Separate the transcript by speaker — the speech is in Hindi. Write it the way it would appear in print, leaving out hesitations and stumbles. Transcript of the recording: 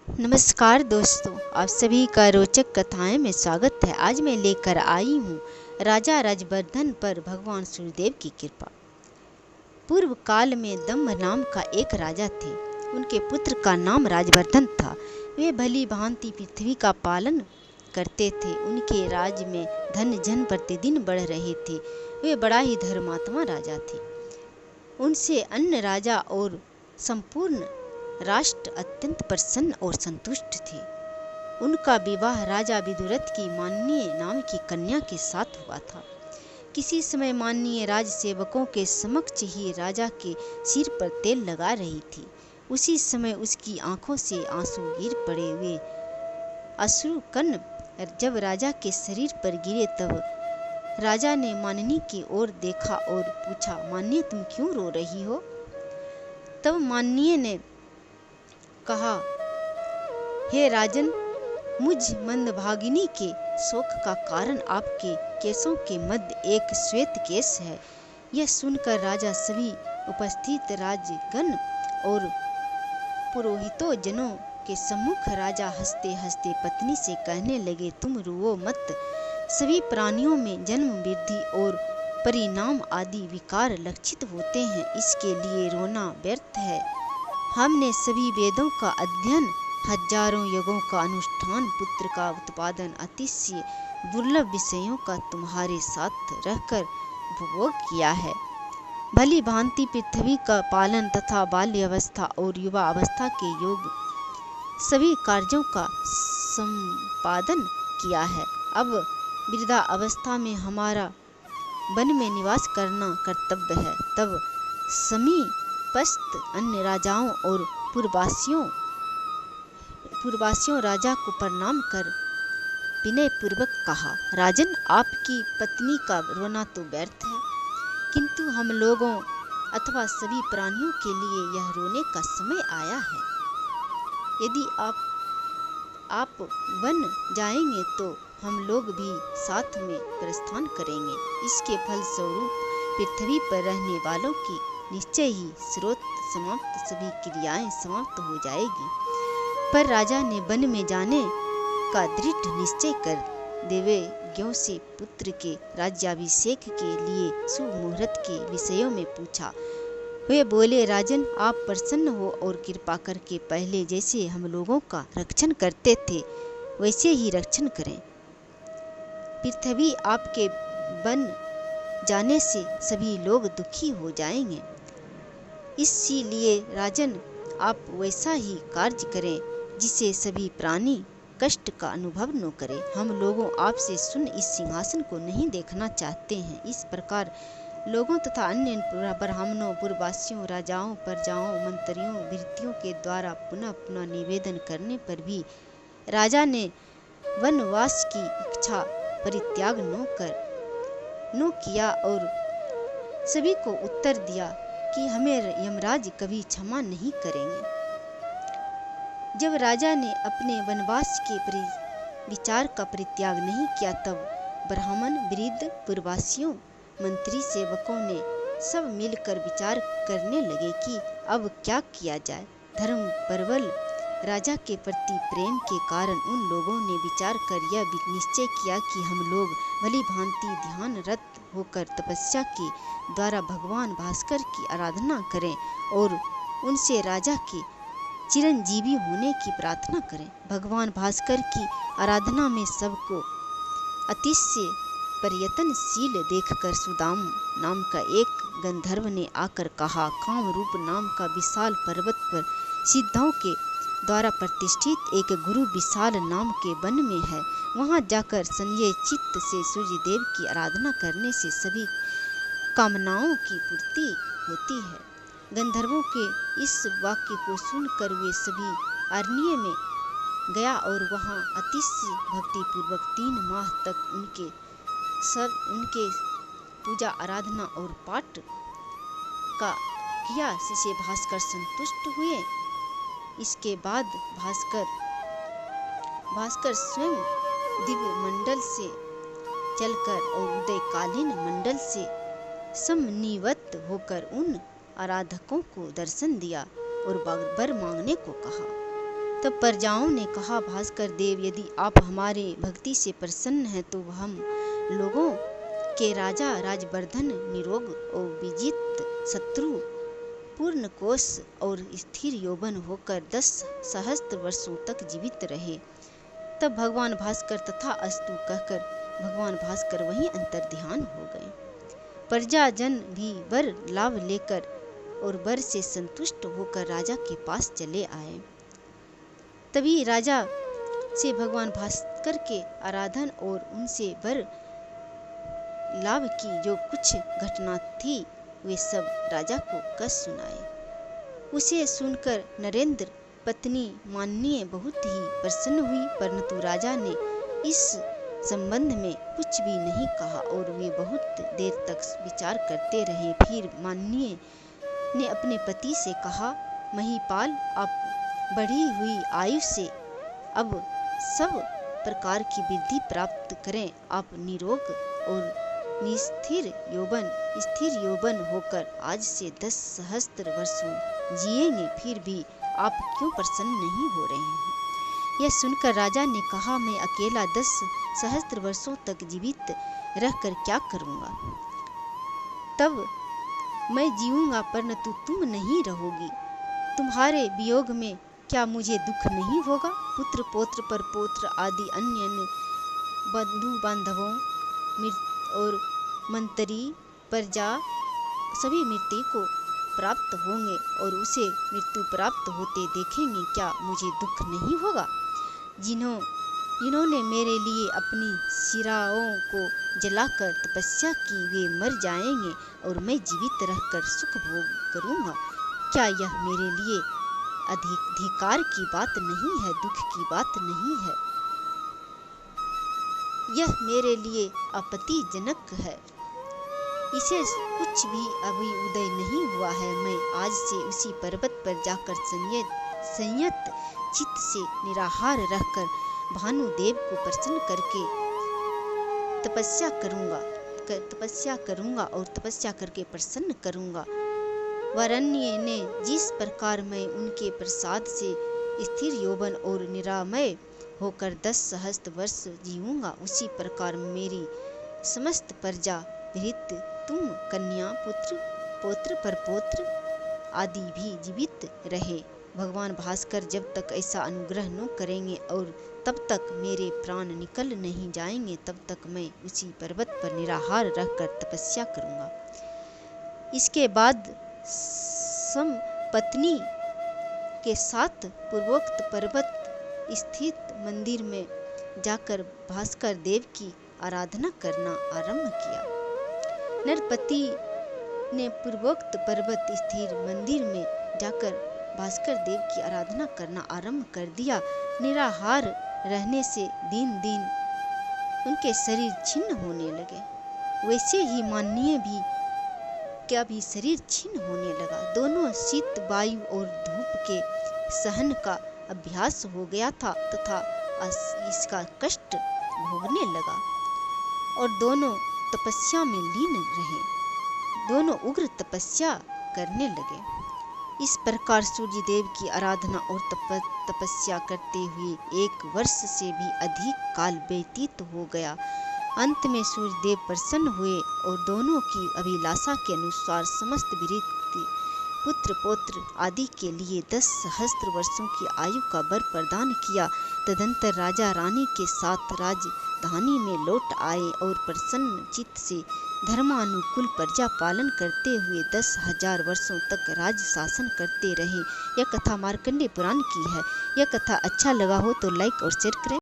Speaker 1: नमस्कार दोस्तों, आप सभी का रोचक कथाएं में स्वागत है। आज मैं लेकर आई हूँ राजा राजवर्धन पर भगवान सूर्यदेव की कृपा। पूर्व काल में दम्भ नाम का एक राजा थे। उनके पुत्र का नाम राजवर्धन था। वे भली भांति पृथ्वी का पालन करते थे। उनके राज्य में धन जन प्रतिदिन बढ़ रहे थे। वे बड़ा ही धर्मात्मा राजा थे। उनसे अन्य राजा और संपूर्ण राष्ट्र अत्यंत प्रसन्न और संतुष्ट थे। उनका विवाह राजा विदुरथ की माननीय नाम की कन्या के साथ हुआ था। किसी समय माननीय राज सेवकों के समक्ष ही राजा के सिर पर तेल लगा रही थी। उसी समय उसकी आंखों से आंसू गिर पड़े। वे अश्रु कण जब राजा के शरीर पर गिरे तब राजा ने माननी की ओर देखा और पूछा, माननीय तुम क्यों रो रही हो? तब माननीय ने कहा, हे राजन, मुझ मंदभागिनी के शोक का कारण आपके केसों के मध्य एक श्वेत केश है। यह सुनकर राजा सभी उपस्थित राजगण और पुरोहितों जनों के सम्मुख राजा हंसते हंसते पत्नी से कहने लगे, तुम रोओ मत। सभी प्राणियों में जन्म, वृद्धि और परिणाम आदि विकार लक्षित होते हैं। इसके लिए रोना व्यर्थ है। हमने सभी वेदों का अध्ययन, हजारों यज्ञों का अनुष्ठान, पुत्र का उत्पादन, अतिशय दुर्लभ विषयों का तुम्हारे साथ रहकर उपभोग किया है। भली भांति पृथ्वी का पालन तथा बाल्यावस्था और युवा अवस्था के योग सभी कार्यों का संपादन किया है। अब वृद्धा अवस्था में हमारा वन में निवास करना कर्तव्य है। तब समीपस्थ अन्य राजाओं और पूर्ववासियों राजा को प्रणाम कर विनय पूर्वक कहा, राजन, आपकी पत्नी का रोना तो व्यर्थ है, किंतु हम लोगों अथवा सभी प्राणियों के लिए यह रोने का समय आया है। यदि आप वन जाएंगे तो हम लोग भी साथ में प्रस्थान करेंगे। इसके फलस्वरूप पृथ्वी पर रहने वालों की निश्चय ही स्रोत समाप्त, सभी क्रियाएं समाप्त हो जाएगी। पर राजा ने वन में जाने का दृढ़ निश्चय कर देवज्ञों से पुत्र के राज्याभिषेक के लिए शुभ मुहूर्त के विषयों में पूछा। वे बोले, राजन, आप प्रसन्न हो और कृपा करके पहले जैसे हम लोगों का रक्षण करते थे वैसे ही रक्षण करें। पृथ्वी आपके बन जाने से सभी लोग दुखी हो जाएंगे। इसीलिए राजन, आप वैसा ही कार्य करें जिसे सभी प्राणी कष्ट का अनुभव न करें। हम लोगों आपसे सुन इस सिंहासन को नहीं देखना चाहते हैं। इस प्रकार लोगों तथा अन्य ब्राह्मणों, पूर्ववासियों, राजाओं, प्रजाओं, मंत्रियों, भृत्यों के द्वारा पुनः पुनः निवेदन करने पर भी राजा ने वनवास की इच्छा परित्याग न किया और सभी को उत्तर दिया कि हमें यमराज कभी क्षमा नहीं करेंगे। जब राजा ने अपने वनवास के विचार का परित्याग नहीं किया तब ब्राह्मण, वृद्ध, पूर्ववासियों, मंत्री, सेवकों ने सब मिलकर विचार करने लगे कि अब क्या किया जाए। धर्म प्रबल राजा के प्रति प्रेम के कारण उन लोगों ने विचार कर यह निश्चय किया कि हम लोग भली भांति ध्यानरत होकर तपस्या के द्वारा भगवान भास्कर की आराधना करें और उनसे राजा के चिरंजीवी होने की प्रार्थना करें। भगवान भास्कर की आराधना में सबको अतिशय प्रयत्नशील देखकर सुदाम नाम का एक गंधर्व ने आकर कहा, कामरूप नाम का विशाल पर्वत पर सिद्धों के द्वारा प्रतिष्ठित एक गुरु विशाल नाम के वन में है। वहां जाकर संयय चित्त से सूर्य देव की आराधना करने से सभी कामनाओं की पूर्ति होती है। गंधर्वों के इस वाक्य को सुनकर वे सभी अरण्य में गया और वहां अतिशय भक्तिपूर्वक 3 माह तक उनके पूजा, आराधना और पाठ का किया, जिससे भास्कर संतुष्ट हुए। इसके बाद भास्कर स्वयं दिव्य मंडल से चलकर और उदयकालीन मंडल से समन्वित होकर उन आराधकों को दर्शन दिया और वर मांगने को कहा। तब प्रजाओं ने कहा, भास्कर देव, यदि आप हमारे भक्ति से प्रसन्न हैं तो हम लोगों के राजा राजवर्धन निरोग और विजित शत्रु पूर्ण कोष और स्थिर यौवन होकर 10 सहस्त्र वर्षों तक जीवित रहे। तब भगवान भास्कर तथा अस्तु कहकर भगवान भास्कर वहीं अंतर्ध्यान हो गए। प्रजाजन भी वर लाभ लेकर और वर से संतुष्ट होकर राजा के पास चले आए। तभी राजा से भगवान भास्कर के आराधन और उनसे वर लाभ की जो कुछ घटना थी वे सब राजा को कह सुनाए। उसे सुनकर नरेंद्र पत्नी माननीय बहुत ही प्रसन्न हुई, परंतु राजा ने इस संबंध में कुछ भी नहीं कहा और वे बहुत देर तक विचार करते रहे। फिर माननीय ने अपने पति से कहा, महिपाल, आप बढ़ी हुई आयु से अब सब प्रकार की वृद्धि प्राप्त करें। आप निरोग और स्थिर यौवन होकर आज से 10 सहस्त्र वर्षों जिएंगे, फिर भी आप क्यों प्रसन्न नहीं हो रहे हैं? यह सुनकर राजा ने कहा, मैं अकेला 10 सहस्त्र वर्षों तक जीवित रहकर क्या करूंगा? तब मैं जीऊंगा परंतु तुम नहीं रहोगी। तुम्हारे वियोग में क्या मुझे दुख नहीं होगा? पुत्र पौत्र परपौत्र आदि अन्य बंधु बांधवों और मंत्री प्रजा सभी मृत्यु को प्राप्त होंगे और उसे मृत्यु प्राप्त होते देखेंगे, क्या मुझे दुख नहीं होगा? जिन्होंने मेरे लिए अपनी शिराओं को जलाकर तपस्या की वे मर जाएंगे और मैं जीवित रहकर सुख भोग करूंगा। क्या यह मेरे लिए अधिकार की बात नहीं है, दुख की बात नहीं है? यह मेरे लिए आपत्तिजनक है। इसे कुछ भी अभी उदय नहीं हुआ है। मैं आज से उसी पर्वत पर जाकर संयत चित्त से निराहार रहकर भानुदेव को प्रसन्न करके तपस्या करूंगा और तपस्या करके प्रसन्न करूंगा। वरण्य ने जिस प्रकार मैं उनके प्रसाद से स्थिर यौवन और निरामय होकर 10 सहस्त्र वर्ष जीऊंगा, उसी प्रकार मेरी समस्त प्रजा भृत्य तुम कन्या पुत्र पौत्र परपौत्र आदि भी जीवित रहे। भगवान भास्कर जब तक ऐसा अनुग्रह न करेंगे और तब तक मेरे प्राण निकल नहीं जाएंगे, तब तक मैं उसी पर्वत पर निराहार रहकर तपस्या करूंगा। इसके बाद पत्नी के साथ पूर्वोक्त पर्वत स्थित मंदिर में जाकर भास्कर देव की आराधना करना आरंभ किया। नरपति ने पूर्वोक्त पर्वत स्थित मंदिर में जाकर भास्कर देव की आराधना करना आरंभ कर दिया। निराहार रहने से दिन दिन उनके शरीर छिन्न होने लगे। वैसे ही माननीय का भी शरीर छिन्न होने लगा। दोनों शीत वायु और धूप के सहन का अभ्यास हो गया था तथा इसका कष्ट भोगने लगा और दोनों तपस्या में लीन रहे। दोनों उग्र तपस्या करने लगे। इस प्रकार सूर्य देव की आराधना और तपस्या करते हुए 1 वर्ष से भी अधिक काल व्यतीत हो गया। अंत में सूर्य देव प्रसन्न हुए और दोनों की अभिलाषा के अनुसार समस्त वृत्ति पुत्र पौत्र आदि के लिए 10 सहस्त्र वर्षों की आयु का वर प्रदान किया। तदंतर राजा रानी के साथ राजधानी में लौट आए और प्रसन्न चित्त से धर्मानुकूल प्रजा पालन करते हुए 10,000 वर्षों तक राज शासन करते रहे। यह कथा मार्कंडेय पुराण की है। यह कथा अच्छा लगा हो तो लाइक और शेयर करें।